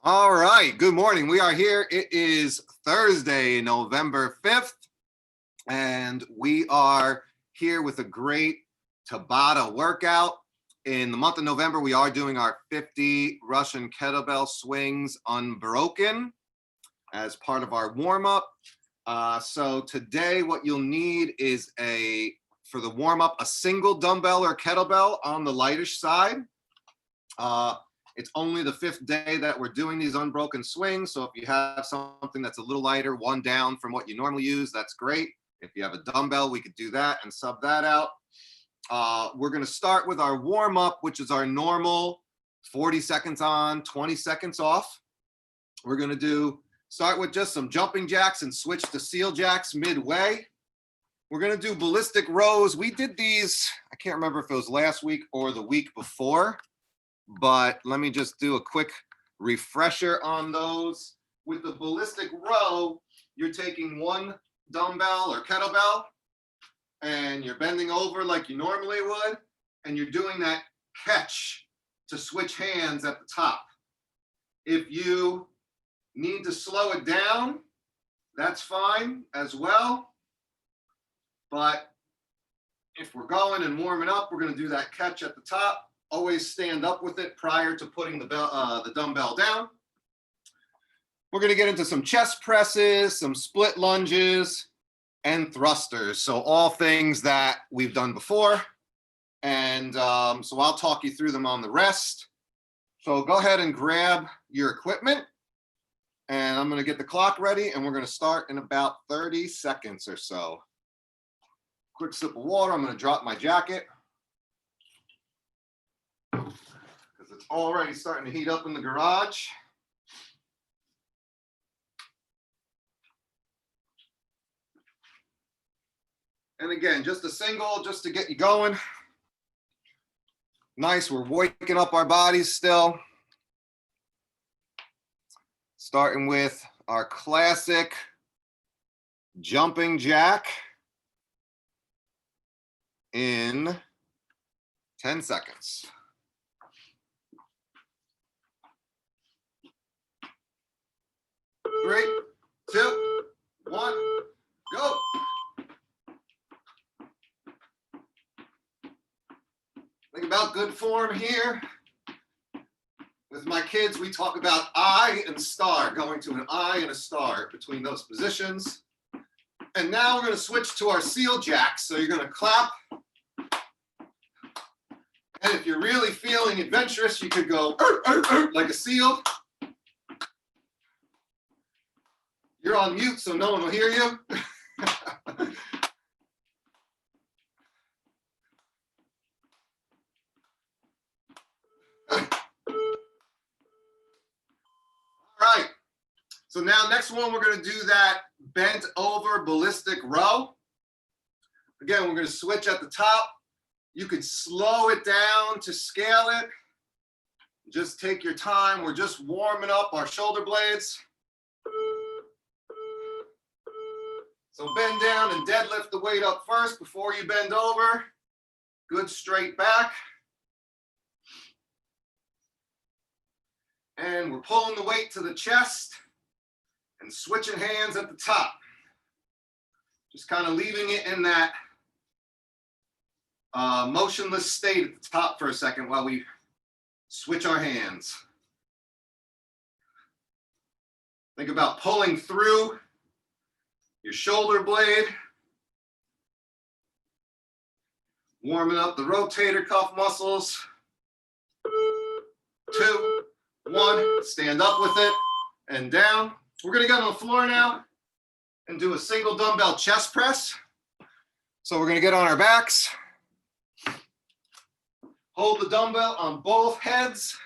All right, good morning. We are here. It is Thursday, November 5th, and we are here with a great Tabata workout. In the month of November, we are doing our 50 Russian kettlebell swings unbroken as part of our warm-up. So today what you'll need is for the warm-up, a single dumbbell or kettlebell on the lightish side. It's only the 5th day that we're doing these unbroken swings. So if you have something that's a little lighter, one down from what you normally use, that's great. If you have a dumbbell, we could do that and sub that out. We're going to start with our warm up, which is our normal 40 seconds on, 20 seconds off. We're going to start with just some jumping jacks and switch to seal jacks midway. We're going to do ballistic rows. We did these, I can't remember if it was last week or the week before, but let me just do a quick refresher on those. With the ballistic row, you're taking one dumbbell or kettlebell and you're bending over like you normally would, and you're doing that catch to switch hands at the top. If you need to slow it down, that's fine as well. But if we're going and warming up, we're going to do that catch at the top. Always stand up with it prior to putting the dumbbell down. We're going to get into some chest presses, some split lunges, and thrusters. So all things that we've done before. And so I'll talk you through them on the rest. So go ahead and grab your equipment. And I'm going to get the clock ready, and we're going to start in about 30 seconds or so. Quick sip of water. I'm going to drop my jacket, because it's already starting to heat up in the garage. And again, just a single, just to get you going. Nice, we're waking up our bodies still. Starting with our classic jumping jack in 10 seconds. 3, 2, 1, go. Think about good form here. With my kids, we talk about I and star, going to an I and a star between those positions. And now we're going to switch to our seal jacks. So you're going to clap. And if you're really feeling adventurous, you could go like a seal. You're on mute, so no one will hear you. All right. So now next one, we're going to do that bent over ballistic row. Again, we're going to switch at the top. You could slow it down to scale it. Just take your time. We're just warming up our shoulder blades. So bend down and deadlift the weight up first before you bend over. Good straight back. And we're pulling the weight to the chest and switching hands at the top. Just kind of leaving it in that motionless state at the top for a second while we switch our hands. Think about pulling through your shoulder blade, warming up the rotator cuff muscles. 2, 1, stand up with it and down. We're going to get on the floor now and do a single dumbbell chest press. So we're going to get on our backs. Hold the dumbbell on both heads.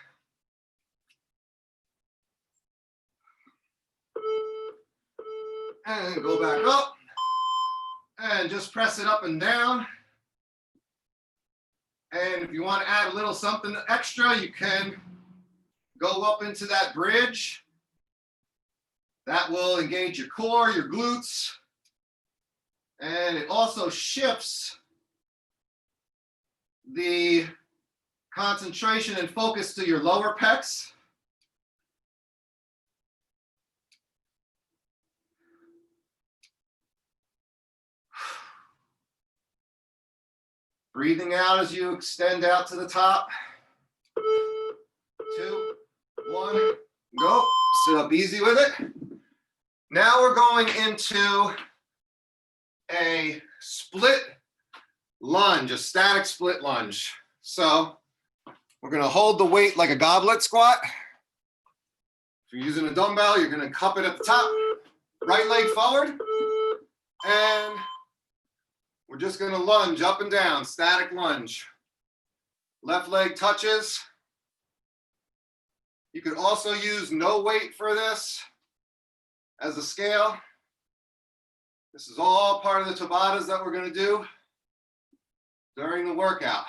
And go back up. And just press it up and down. And if you want to add a little something extra, you can go up into that bridge. That will engage your core, your glutes. And it also shifts the concentration and focus to your lower pecs. Breathing out as you extend out to the top. 2, 1, go. Sit up easy with it. Now we're going into a split lunge, a static split lunge. So we're going to hold the weight like a goblet squat. If you're using a dumbbell, you're going to cup it at the top, right leg forward, and we're just going to lunge up and down, static lunge. Left leg touches. You could also use no weight for this as a scale. This is all part of the Tabatas that we're going to do during the workout.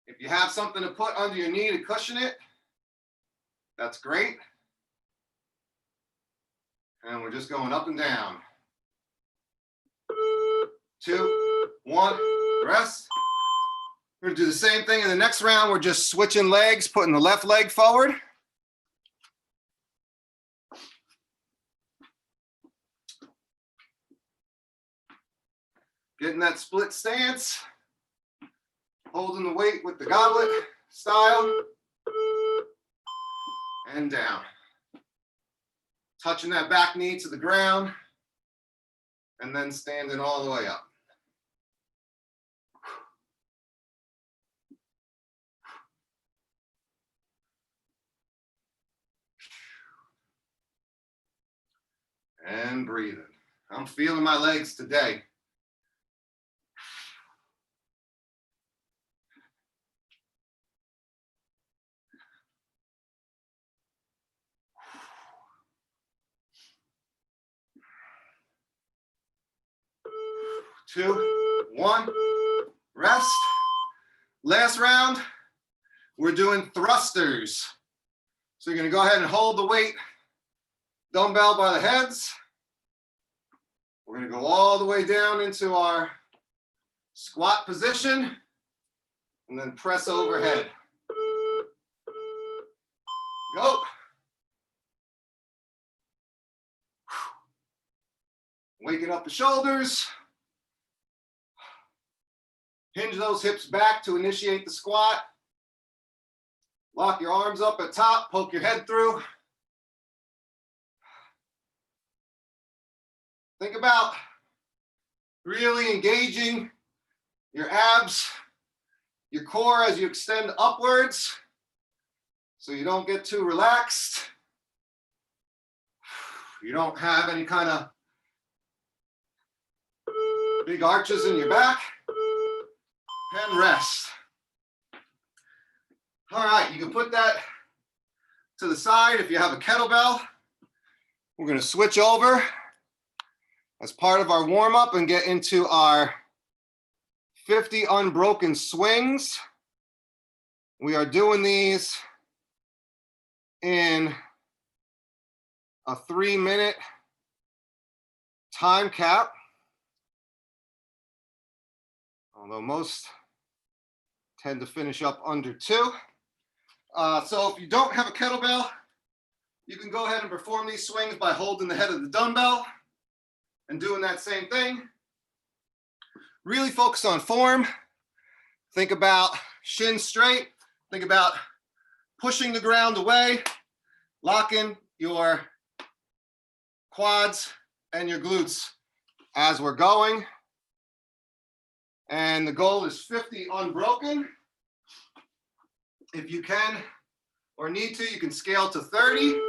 If you have something to put under your knee to cushion it, that's great. And we're just going up and down. 2, 1, rest. We're gonna do the same thing in the next round. We're just switching legs, putting the left leg forward. Getting that split stance. Holding the weight with the goblet style. And down. Touching that back knee to the ground. And then standing all the way up. And breathing. I'm feeling my legs today. Two, one, rest. Last round, we're doing thrusters. So you're gonna go ahead and hold the weight, dumbbell by the heads. We're gonna go all the way down into our squat position and then press overhead. Go. Waking up the shoulders. Hinge those hips back to initiate the squat. Lock your arms up at top, poke your head through. Think about really engaging your abs, your core as you extend upwards so you don't get too relaxed. You don't have any kind of big arches in your back. And rest. All right, you can put that to the side if you have a kettlebell. We're going to switch over as part of our warm-up and get into our 50 unbroken swings. We are doing these in a 3-minute time cap. Although most tend to finish up under 2. So if you don't have a kettlebell, you can go ahead and perform these swings by holding the head of the dumbbell and doing that same thing. Really focus on form. Think about shins straight. Think about pushing the ground away, locking your quads and your glutes as we're going. And the goal is 50 unbroken. If you can or need to, you can scale to 30.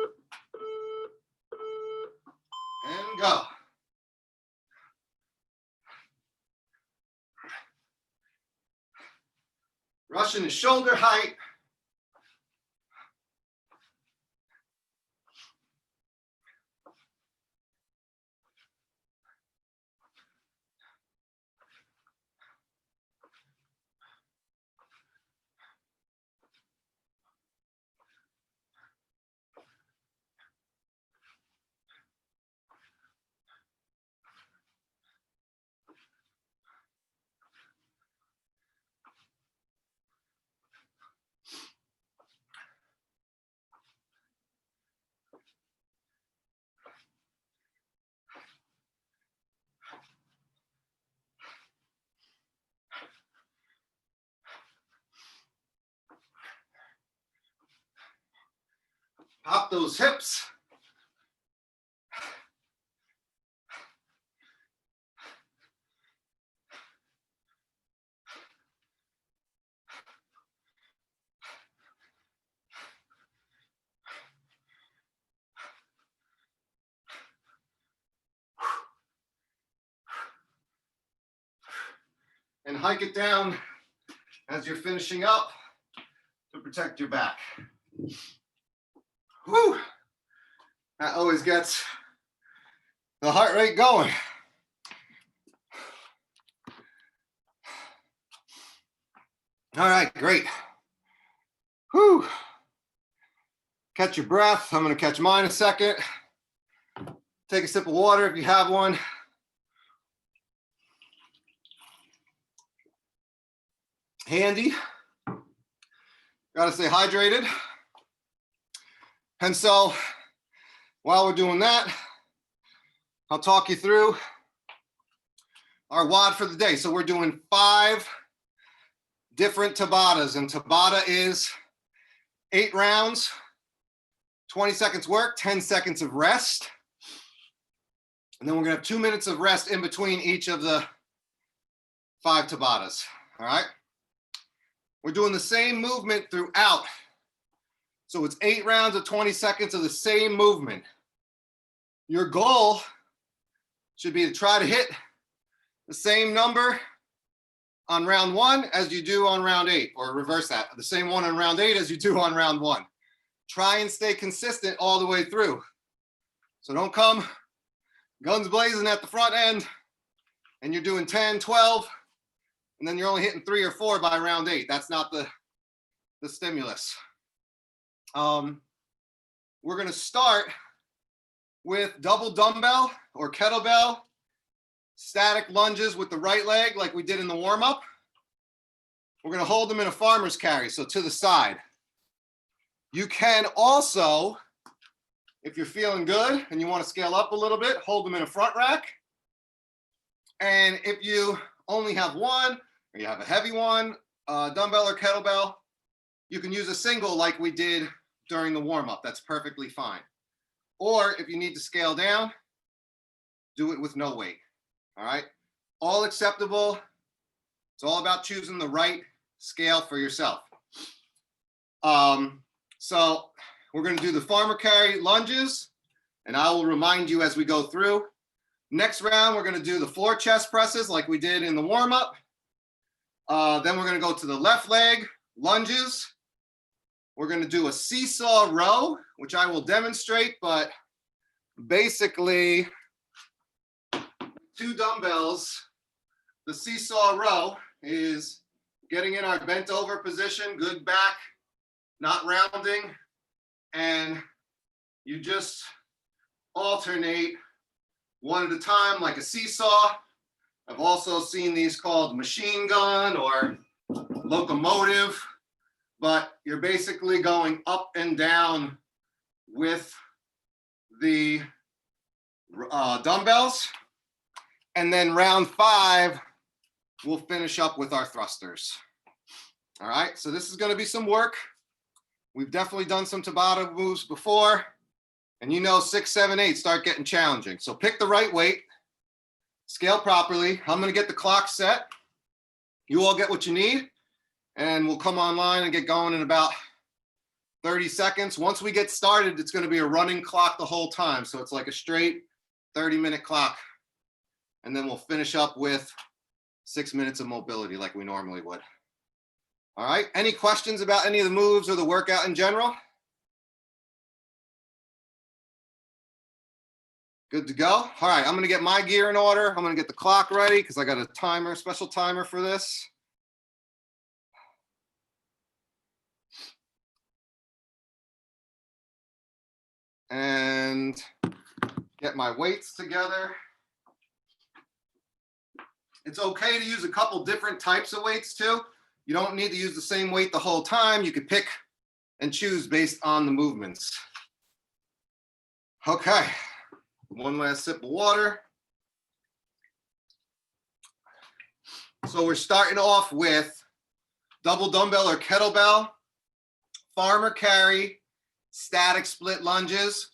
And go. Russian is shoulder height. those hips. And hike it down as you're finishing up to protect your back. Whew. That always gets the heart rate going. All right, great. Whew. Catch your breath. I'm going to catch mine in a second. Take a sip of water if you have one. Handy. Got to stay hydrated. And so while we're doing that, I'll talk you through our WOD for the day. So we're doing 5 different Tabatas, and Tabata is 8 rounds, 20 seconds work, 10 seconds of rest. And then we're gonna have 2 minutes of rest in between each of the 5 Tabatas, all right? We're doing the same movement throughout. So it's 8 rounds of 20 seconds of the same movement. Your goal should be to try to hit the same number on round 1 as you do on round 8, or reverse that, the same one on round 8 as you do on round 1. Try and stay consistent all the way through. So don't come guns blazing at the front end and you're doing 10, 12, and then you're only hitting 3 or 4 by round 8. That's not the stimulus. We're gonna start with double dumbbell or kettlebell static lunges with the right leg like we did in the warm-up. We're gonna hold them in a farmer's carry, so to the side. You can also, if you're feeling good and you wanna scale up a little bit, hold them in a front rack. And if you only have one, or you have a heavy one, dumbbell or kettlebell, you can use a single like we did during the warm-up. That's perfectly fine. Or if you need to scale down, do it with no weight, all right? All acceptable. It's all about choosing the right scale for yourself. So we're gonna do the farmer carry lunges, and I will remind you as we go through. Next round, we're gonna do the floor chest presses like we did in the warm-up. Then we're gonna go to the left leg lunges. We're gonna do a seesaw row, which I will demonstrate, but basically 2 dumbbells. The seesaw row is getting in our bent over position, good back, not rounding, and you just alternate one at a time like a seesaw. I've also seen these called machine gun or locomotive, but you're basically going up and down with the dumbbells. And then round 5, we'll finish up with our thrusters. All right, so this is gonna be some work. We've definitely done some Tabata moves before, and you know 6, 7, 8 start getting challenging. So pick the right weight, scale properly. I'm gonna get the clock set. You all get what you need, and we'll come online and get going in about 30 seconds. Once we get started, it's gonna be a running clock the whole time. So it's like a straight 30-minute clock. And then we'll finish up with 6 minutes of mobility like we normally would. All right, any questions about any of the moves or the workout in general? Good to go. All right, I'm gonna get my gear in order. I'm gonna get the clock ready because I got a timer, special timer for this. And get my weights together. It's okay to use a couple different types of weights too. You don't need to use the same weight the whole time. You could pick and choose based on the movements. Okay, one last sip of water. So we're starting off with double dumbbell or kettlebell, farmer carry, static split lunges.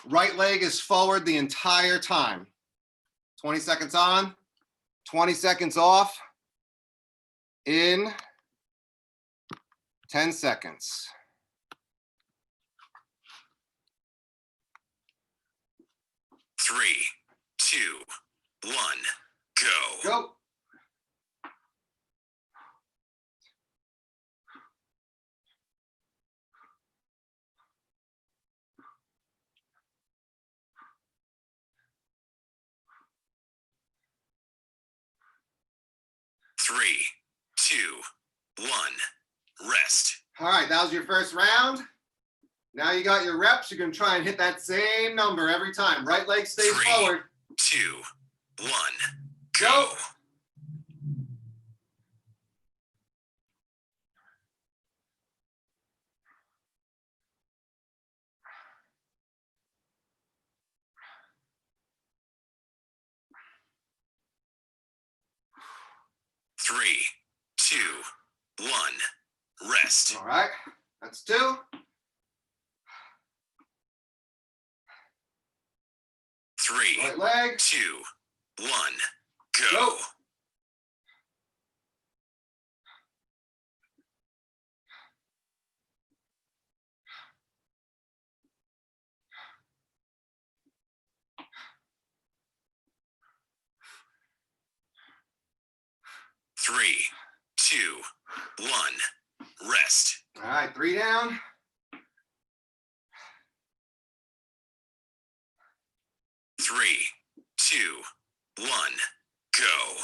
Right leg is forward the entire time. 20 seconds on, 20 seconds off. In 10 seconds. Three, two, one, go. Go. Three, two, one, rest. All right, that was your first round. Now you got your reps. You're going to try and hit that same number every time. Right leg stays forward. 2, 1, Go. go. 3, 2, 1, rest. All right, that's 2. 3, Right leg. 2, 1, go. Go. 3, 2, 1, rest. All right, 3 down. 3, 2, 1, go.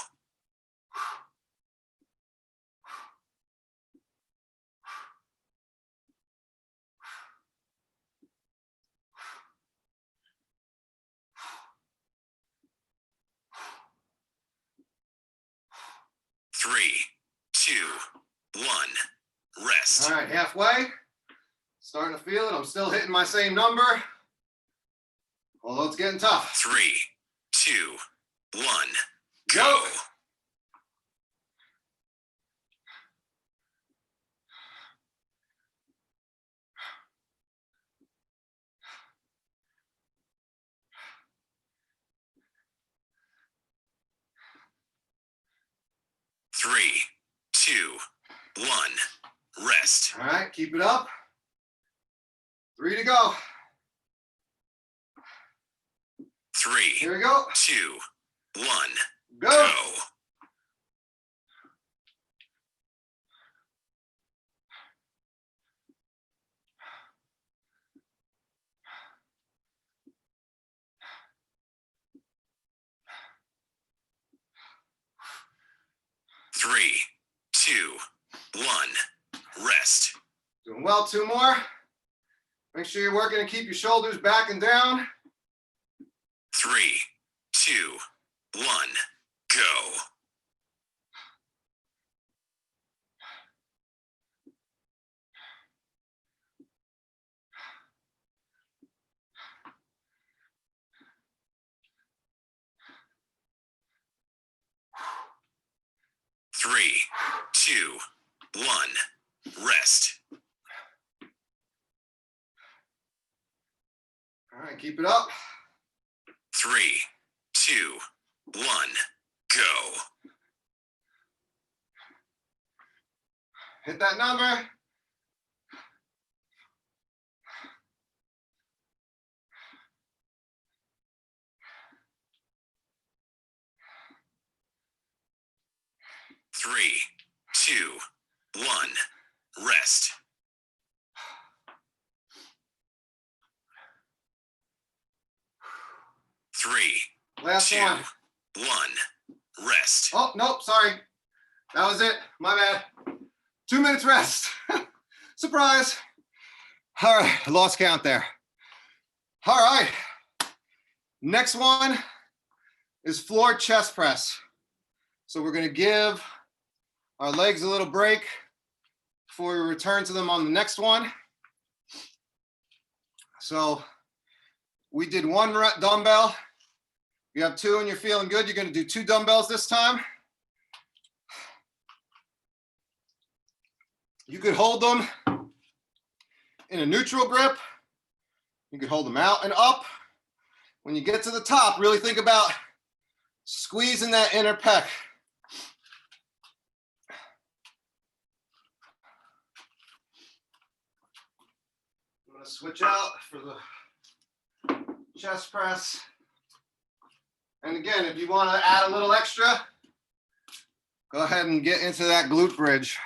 3, 2, 1, rest. All right, halfway. Starting to feel it. I'm still hitting my same number, although it's getting tough. 3, 2, 1, Go. go. 3, 2, 1, rest. All right, keep it up. 3 to go. 3, Here we go. 2, 1, Go. go. 3, 2, 1, rest. Doing well. 2 more. Make sure you're working to keep your shoulders back and down. 3, 2, 1, go. 3, 2, 1, rest. All right, keep it up. 3, 2, 1, go. Hit that number. 3, 2, 1, rest. 3, Last 2, one. 1, rest. Oh, nope, sorry. That was it. My bad. 2 minutes rest. Surprise. All right, I lost count there. All right. Next one is floor chest press. So we're going to give our legs a little break before we return to them on the next one. So we did 1 dumbbell. You have 2 and you're feeling good. You're going to do 2 dumbbells this time. You could hold them in a neutral grip You can hold them out and up. When you get to the top, really think about squeezing that inner pec. I'm going to switch out for the chest press. And again, if you want to add a little extra, go ahead and get into that glute bridge.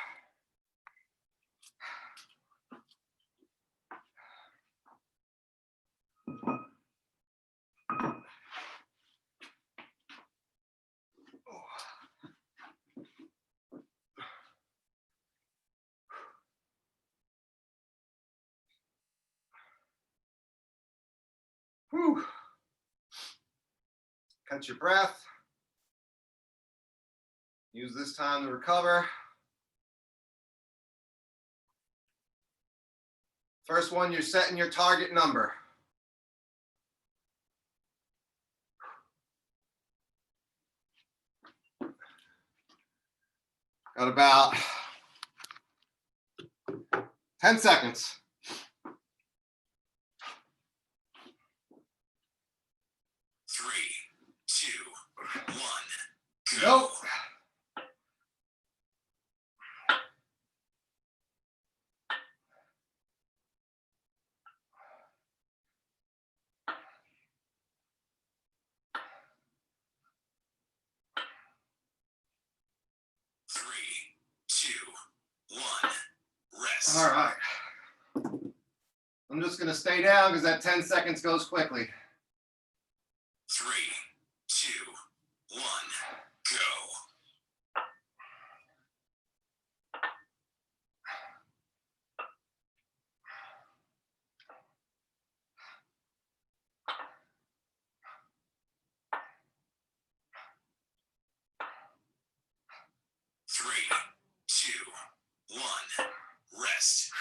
Whew. Catch your breath. Use this time to recover. First one, you're setting your target number. Got about 10 seconds. 3, 2, 1, go. Go. 3, 2, 1, rest. All right. I'm just going to stay down because that 10 seconds goes quickly. 3, 2, 1, go. 3, 2, 1, rest.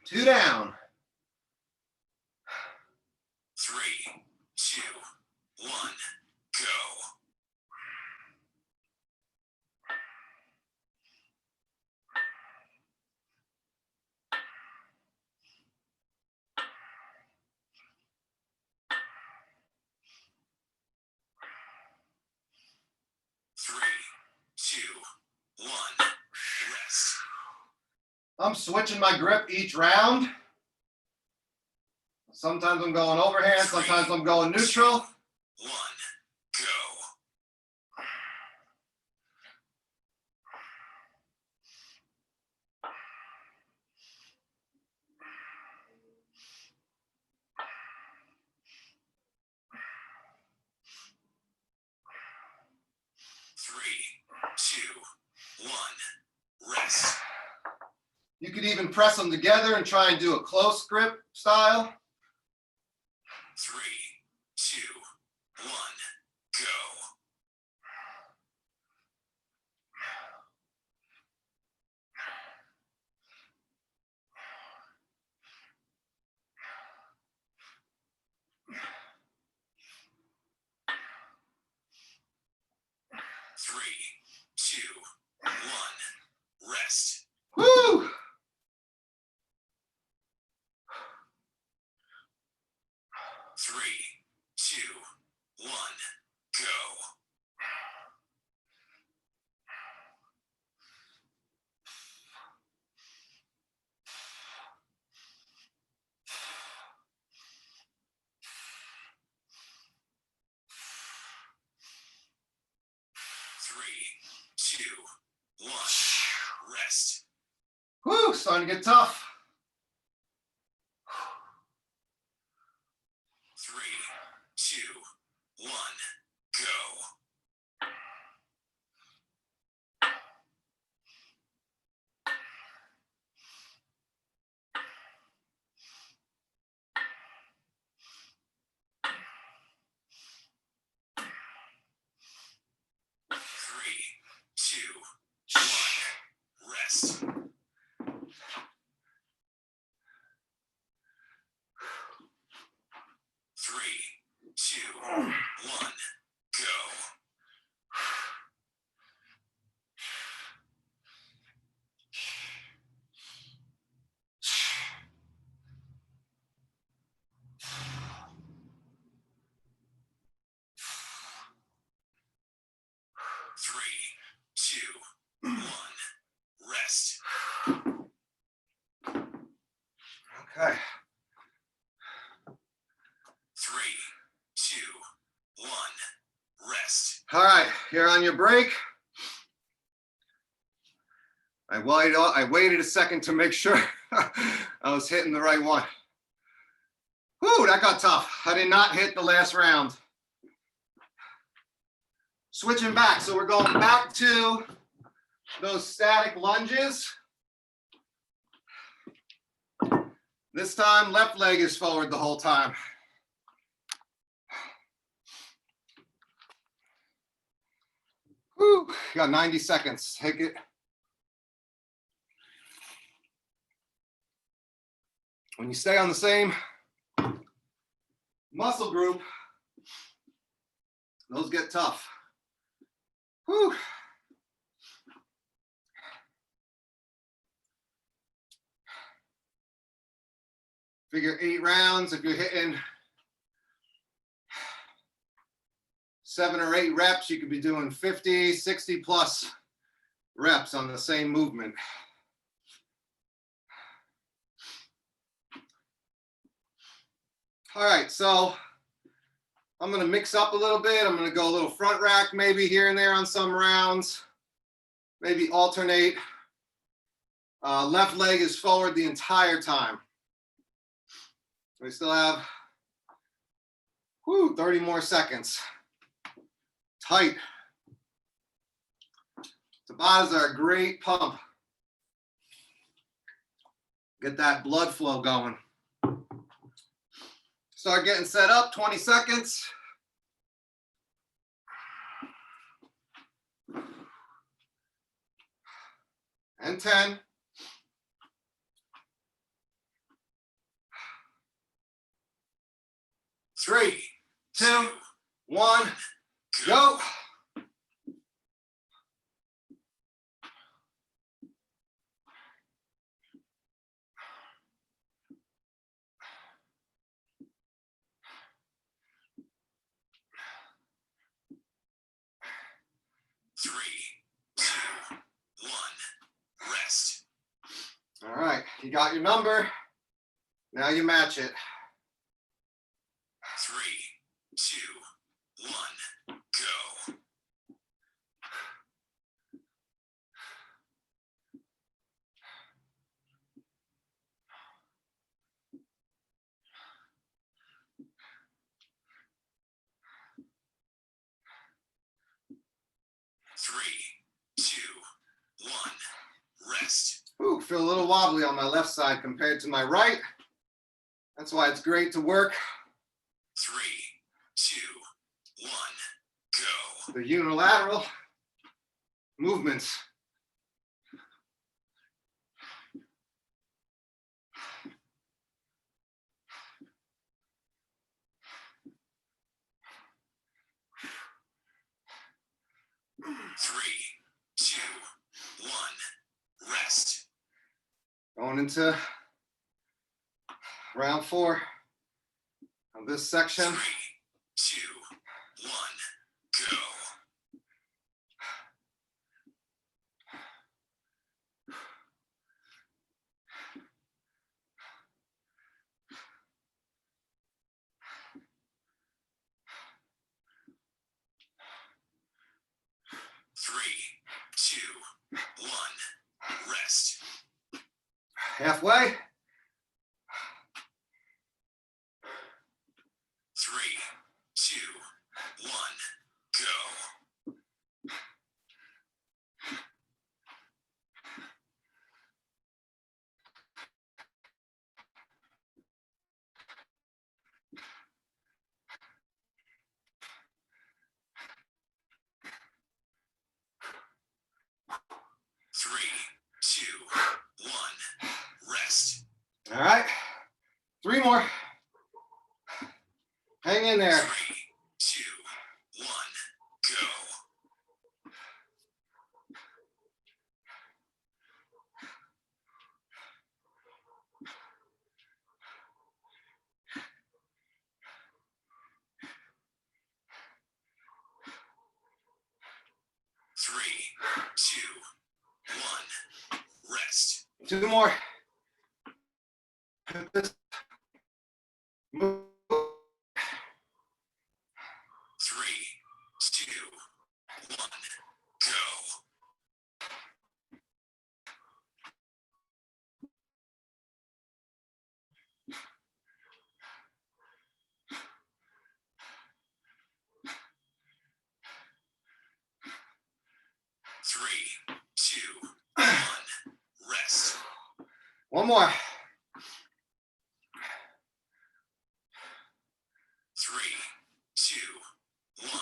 2 down. 3, 2, 1, go. 3, 2, 1, rest. I'm switching my grip each round. Sometimes I'm going overhand, sometimes I'm going neutral. 1, go. 3, 2, 1, rest. You could even press them together and try and do a close grip style. 3, 2, 1, go. 3, 2, 1, rest. Woo! 3, 2, 1, go. 3, 2, 1, rest. Woo! Starting to get tough. 3, 2, 1, go. 3, 2, 1, rest. 3, 2, 1, go. 3, 3, 2, 1. Rest. Okay. 3, 2, 1. Rest. All right, you're on your break. I waited a second to make sure I was hitting the right one. Whew, that got tough. I did not hit the last round. Switching back, so we're going back to those static lunges. This time, left leg is forward the whole time. Whew, got 90 seconds. Take it. When you stay on the same muscle group, those get tough. Whew. Figure 8 rounds. If you're hitting 7 or 8 reps, you could be doing 50, 60 plus reps on the same movement. All right, so I'm gonna mix up a little bit. I'm gonna go a little front rack maybe here and there on some rounds. Maybe alternate. Left leg is forward the entire time. We still have 30 more seconds. Tight. Tabatas are a great pump. Get that blood flow going. Start getting set up, 20 seconds. And 10. 3, 2, 1, go. Three, two, one. Rest. All right, you got your number. Now you match it. 3, 2, 1. Go. 3, 2, 1. Rest. Ooh, feel a little wobbly on my left side compared to my right. That's why it's great to work 3, 2, 1. Go. the unilateral movements. Three, two, one. Rest. Going into round 4 of this section. 3, 2, 1. Go. 3, 2, 1. Rest. Halfway. 3, 2, 1. Go. 3, 2, 1. Rest. All right. 3 more. Hang in there. 3, 2, 1. Go. 3, 3, 2, 1. Rest. 2 more. Move. 3, 2, 1. Go. 3, 2, 1. Rest. 1 more. 3, 2, 1. Go.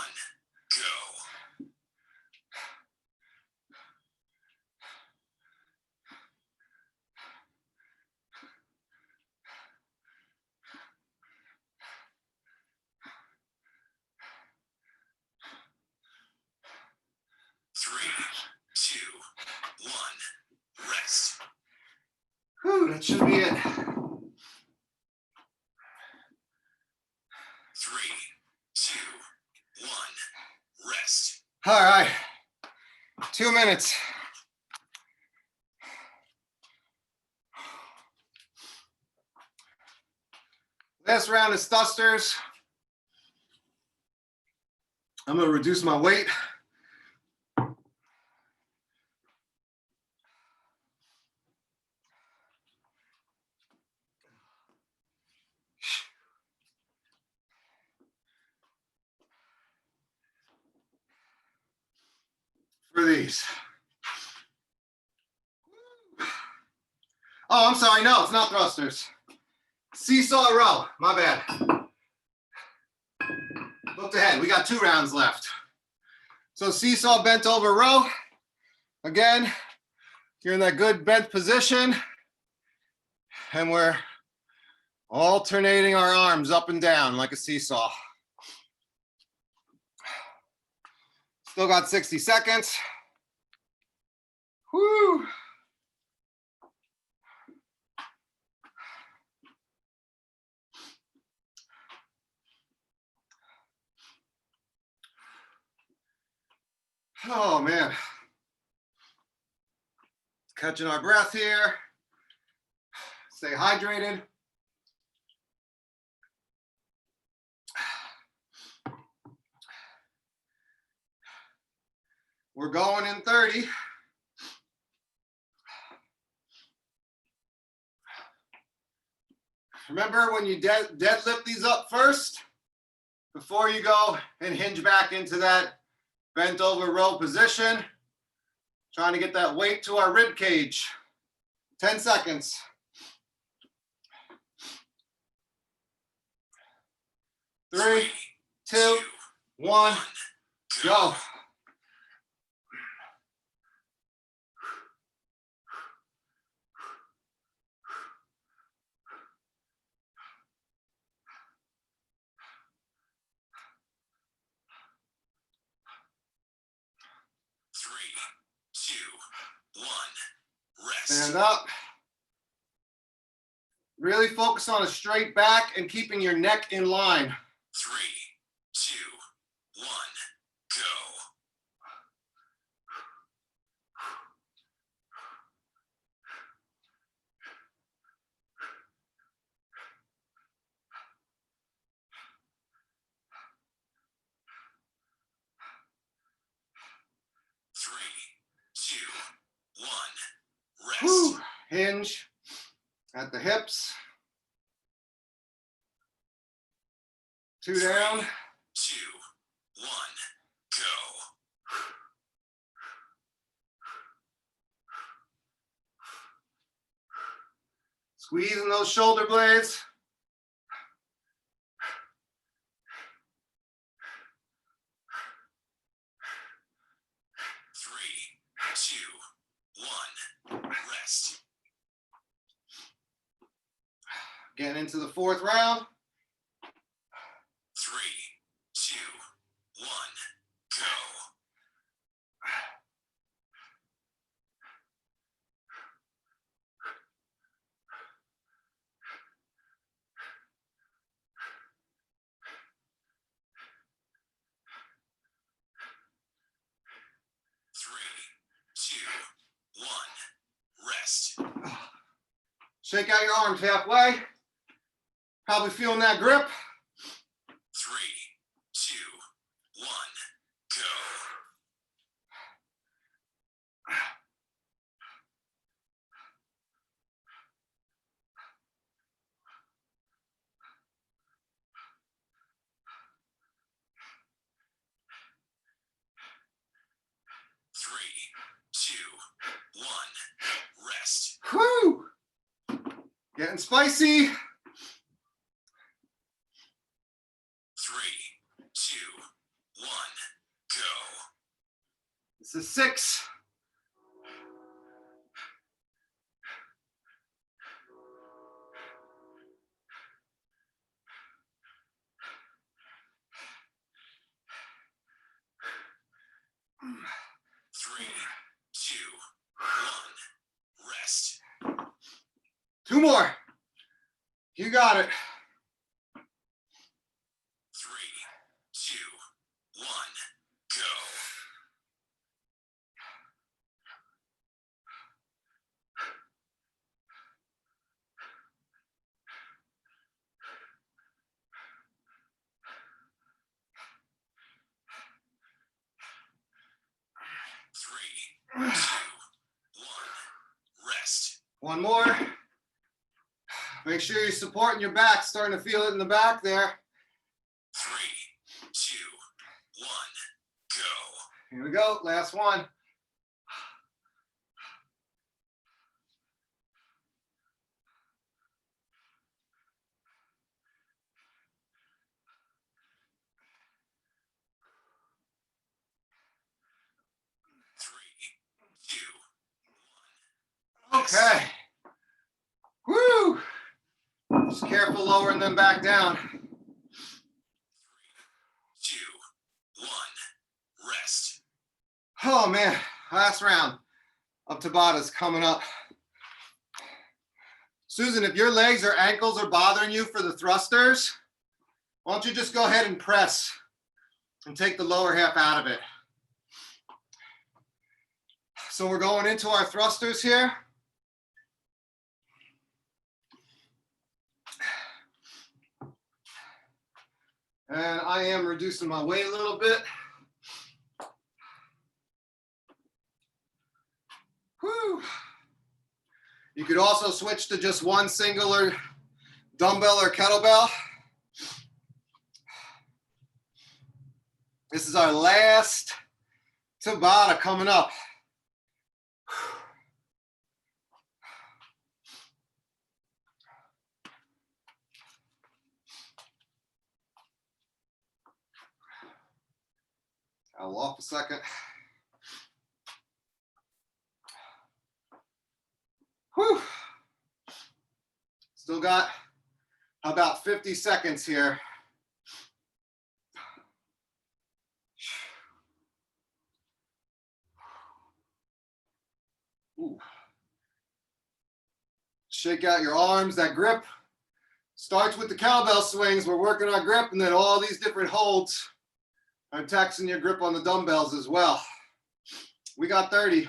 3, 2, 1. Rest. Whew, that should be it. 3, 2, 1. Rest. All right. 2 minutes. Last round is thrusters. I'm going to reduce my weight. For these. Oh, I'm sorry. No, it's not thrusters. Seesaw row. My bad. Looked ahead. We got 2 rounds left. So seesaw bent over row. Again, you're in that good bent position. And we're alternating our arms up and down like a seesaw. Still got 60 seconds. Woo! Oh man. Catching our breath here. Stay hydrated. We're going in 30. Remember when you deadlift these up first, before you go and hinge back into that bent over row position, trying to get that weight to our rib cage. 10 seconds. 3, 2, 1, go. 3, 2, 1. Rest. Stand up. Really focus on a straight back and keeping your neck in line. 3, 2, 1. Go. 3, 2, 1. Rest. Woo. Hinge at the hips. 2 down. 2, 1. Go. Squeezing those shoulder blades. 3, 2, 1. Rest. Getting into the 4th round. 3, 2, 1. Go. 3, 3, 2, 1. Rest. Shake out your arms halfway. Probably feeling that grip. 3, 2, 1. Go. 3, 2, 1. Rest. Whew. Getting spicy. 3, 2, 1. Go. This is 6. 3, 2, 1. Rest. 2 more. You got it. 3, 2, 1. Go. 3, 2, 1. Rest. 1 more. Make sure you're supporting your back. Starting to feel it in the back there. 3, 2, 1. Go. Here we go. Last one. 3, 2, 1. Okay. Woo. Just careful lowering them back down. 3, 2, 1. Rest. Oh man, last round of Tabata's coming up. Susan, if your legs or ankles are bothering you for the thrusters, why don't you just go ahead and press and take the lower half out of it. So we're going into our thrusters here. And I am reducing my weight a little bit. Whew. You could also switch to just one singular dumbbell or kettlebell. This is our last Tabata coming up. I'll off a second. Whew. Still got about 50 seconds here. Ooh. Shake out your arms. That grip starts with the cowbell swings. We're working our grip, and then all these different holds are taxing your grip on the dumbbells as well. We got 30.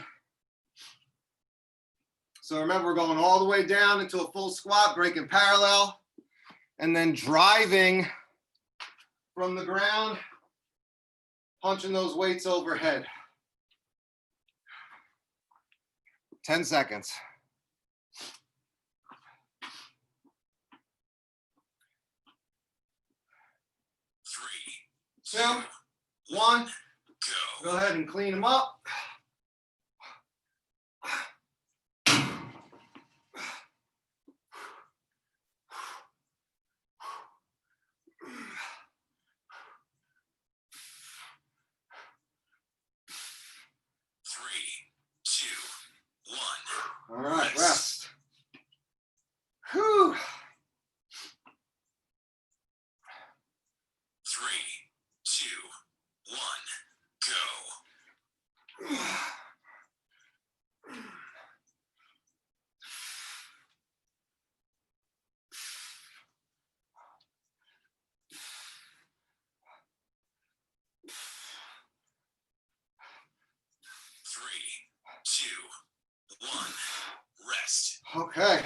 So remember, we're going all the way down into a full squat, breaking parallel, and then driving from the ground, punching those weights overhead. 10 seconds. 3, 2, 1. go. Go ahead and clean them up. All right, rest. Whew. 3, 2, 1, go. 2, 1. Rest. Okay.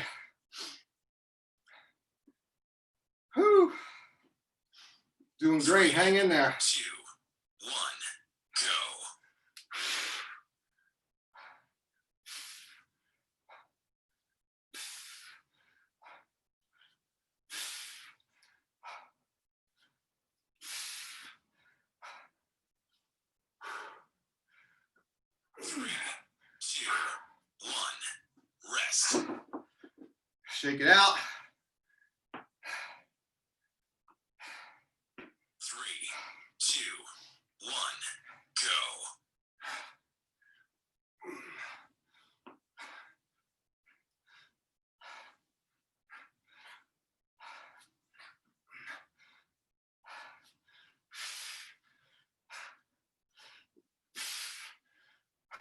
Whew. Doing great. Hang in there. 2, 1. Go. 3, 2, 1. Rest. Shake it out. 3, 2, 1. Go.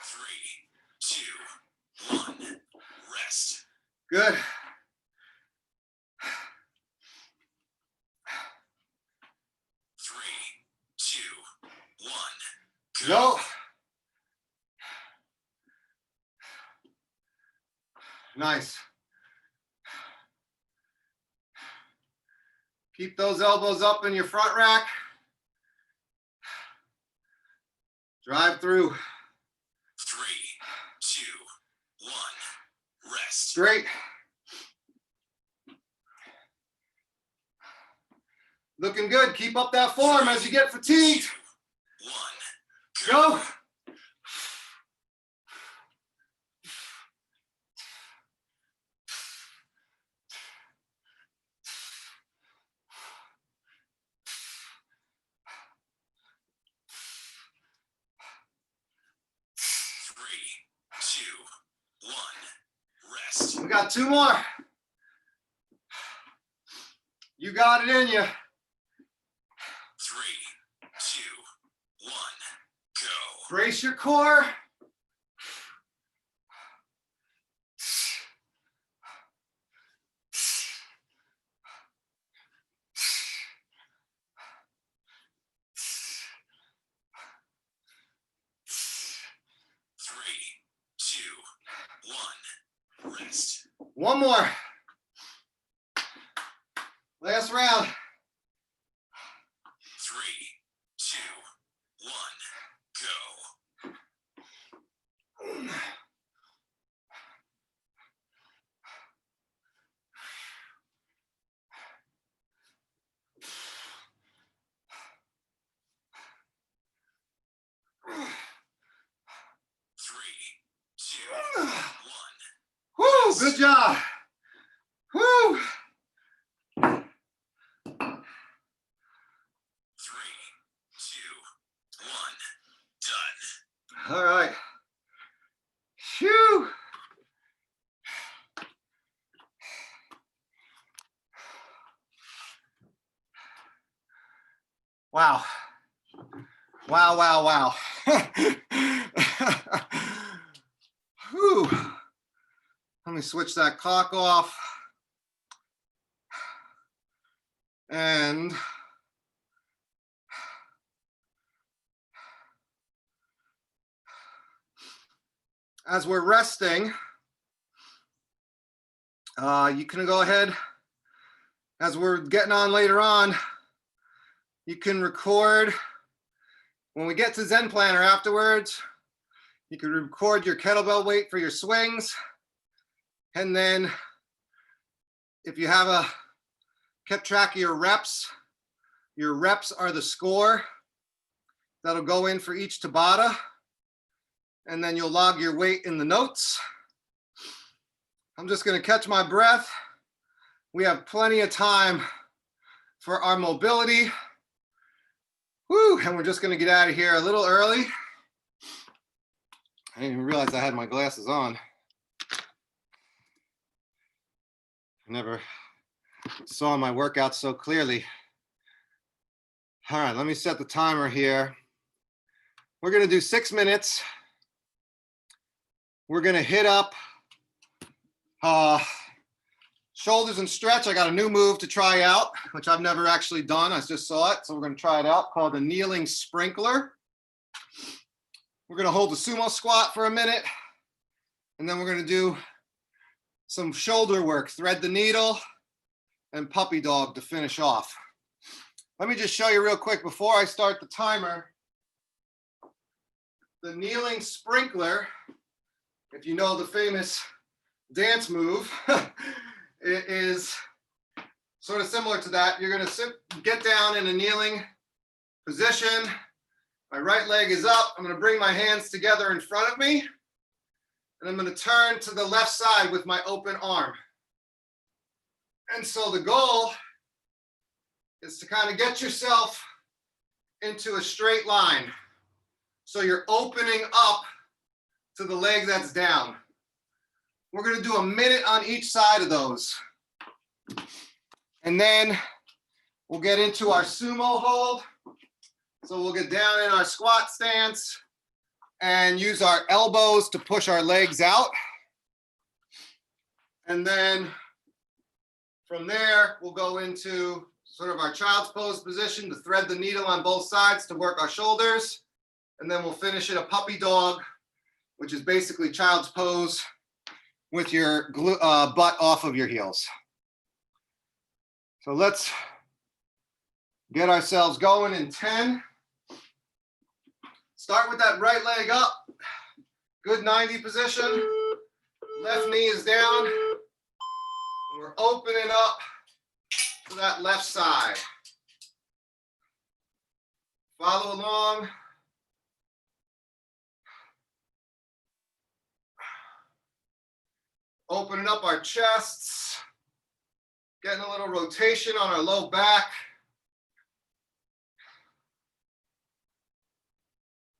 3, 2, 1. Rest. Good. 3, 2, 1. Go. Nice. Keep those elbows up in your front rack. Drive through. 3, 2, 1. Rest. Straight. Looking good. Keep up that form as you get fatigued. 2, 1. Go. We got 2 more. You got it in you. 3, 2, 1. Go. Brace your core. Rest. 1 more. Last round. 3, 2, 1. Go. 3, 2, 1. Woo, good job. Woo. 3, 2, 1. Done. All right. Phew. Wow. Wow, wow, wow. Whew. Let me switch that clock off. And as we're resting, you can go ahead, as we're getting on later on, you can record, when we get to Zen Planner afterwards, you can record your kettlebell weight for your swings. And then if you have kept track of your reps are the score that'll go in for each Tabata. And then you'll log your weight in the notes. I'm just gonna catch my breath. We have plenty of time for our mobility. Woo, and we're just gonna get out of here a little early. I didn't even realize I had my glasses on. I never saw my workout so clearly. All right, let me set the timer here. We're gonna do 6 minutes. We're gonna hit up shoulders and stretch. I got a new move to try out, which I've never actually done. I just saw it, so we're gonna try it out, called the kneeling sprinkler. We're gonna hold the sumo squat for a minute. And then we're going to do some shoulder work, thread the needle and puppy dog to finish off. Let me just show you real quick before I start the timer. The kneeling sprinkler, if you know the famous dance move, it is sort of similar to that. You're going to get down in a kneeling position. My right leg is up. I'm going to bring my hands together in front of me. And I'm going to turn to the left side with my open arm. And so the goal is to kind of get yourself into a straight line. So you're opening up to the leg that's down. We're going to do a minute on each side of those. And then we'll get into our sumo hold. So we'll get down in our squat stance and use our elbows to push our legs out. And then from there, we'll go into sort of our child's pose position to thread the needle on both sides to work our shoulders. And then we'll finish it a puppy dog, which is basically child's pose with your butt off of your heels. So let's get ourselves going in 10. Start with that right leg up. Good 90 position. Left knee is down. And we're opening up to that left side. Follow along. Opening up our chests. Getting a little rotation on our low back.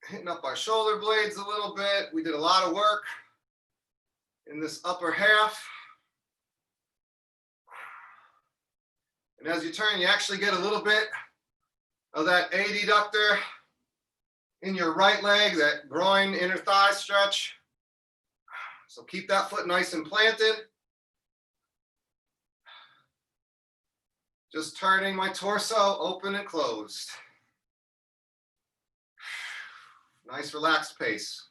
Hitting up our shoulder blades a little bit. We did a lot of work in this upper half. And as you turn, you actually get a little bit of that adductor in your right leg, that groin inner thigh stretch. So keep that foot nice and planted. Just turning my torso open and closed. Nice relaxed pace.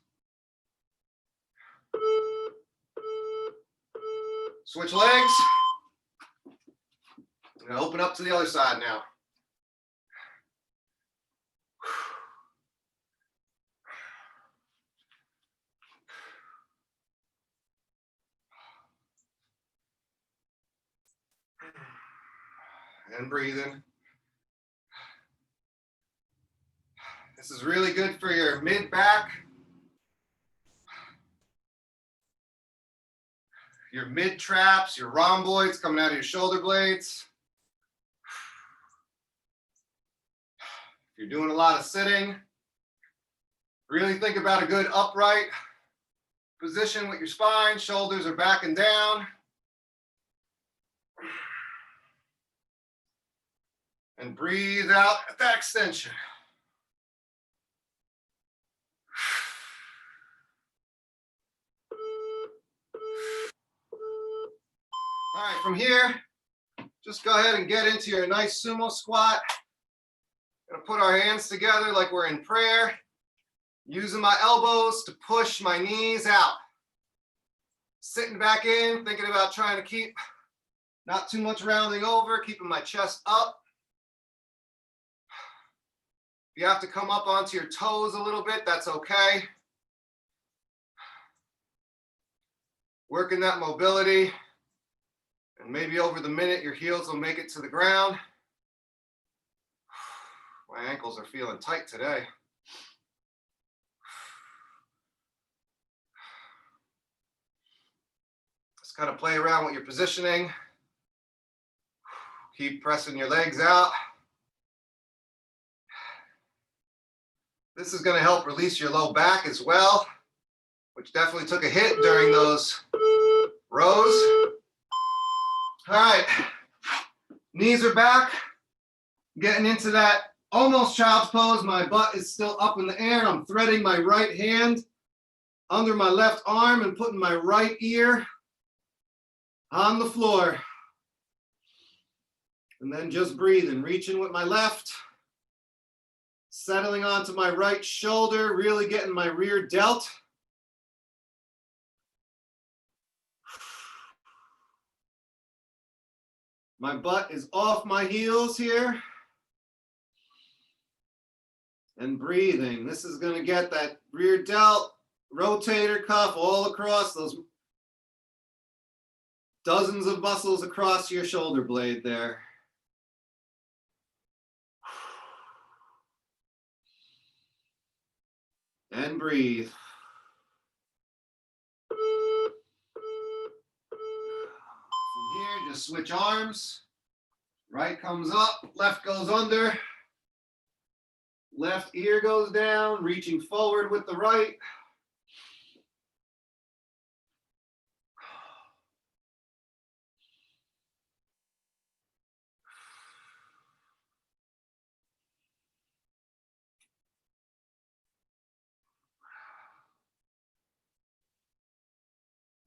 Switch legs. I'm going to open up to the other side now. And breathing. This is really good for your mid back, your mid traps, your rhomboids coming out of your shoulder blades. If you're doing a lot of sitting, really think about a good upright position with your spine. Shoulders are backing down. And breathe out at that extension. All right, from here, just go ahead and get into your nice sumo squat. Gonna put our hands together like we're in prayer. Using my elbows to push my knees out. Sitting back in, thinking about trying to keep not too much rounding over, keeping my chest up. If you have to come up onto your toes a little bit, that's okay. Working that mobility. And maybe over the minute, your heels will make it to the ground. My ankles are feeling tight today. Just kind of play around with your positioning. Keep pressing your legs out. This is going to help release your low back as well, which definitely took a hit during those rows. All right, knees are back. Getting into that almost child's pose. My butt is still up in the air. I'm threading my right hand under my left arm and putting my right ear on the floor. And then just breathing, reaching with my left. Settling onto my right shoulder, really getting my rear delt. My butt is off my heels here. And breathing. This is going to get that rear delt, rotator cuff all across those dozens of muscles across your shoulder blade there. And breathe. From here, just switch arms. Right comes up, left goes under. Left ear goes down, reaching forward with the right.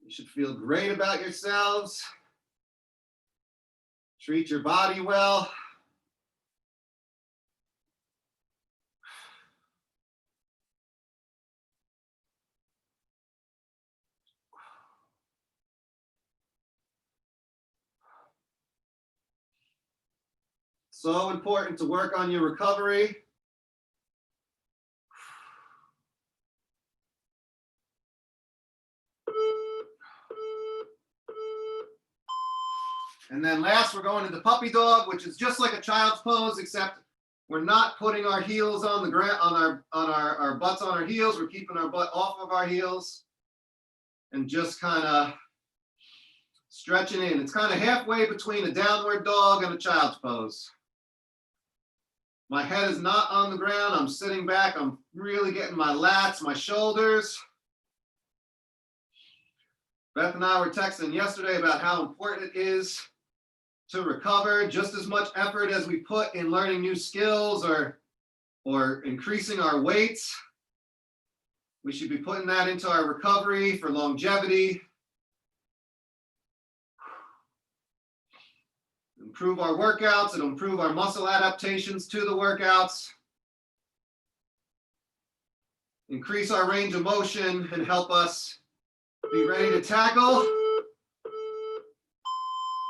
You should feel great about yourselves. Treat your body well. So important to work on your recovery. And then last, we're going into puppy dog, which is just like a child's pose, except we're not putting our heels on the ground, on our butts on our heels. We're keeping our butt off of our heels and just kind of stretching in. It's kind of halfway between a downward dog and a child's pose. My head is not on the ground. I'm sitting back. I'm really getting my lats, my shoulders. Beth and I were texting yesterday about how important it is to recover. Just as much effort as we put in learning new skills or increasing our weights, we should be putting that into our recovery for longevity. Improve our workouts, it'll improve our muscle adaptations to the workouts, increase our range of motion, and help us be ready to tackle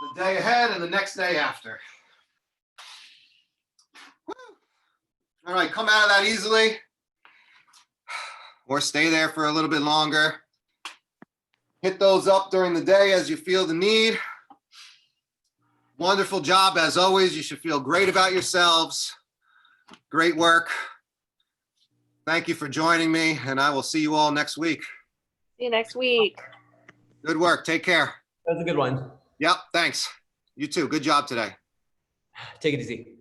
the day ahead and the next day after. Woo. All right, come out of that easily, or stay there for a little bit longer. Hit those up during the day as you feel the need. Wonderful job as always. You should feel great about yourselves. Great work. Thank you for joining me, and I will see you all next week. See you next week. Good work. Take care. That was a good one. Yep, thanks. You too. Good job today. Take it easy.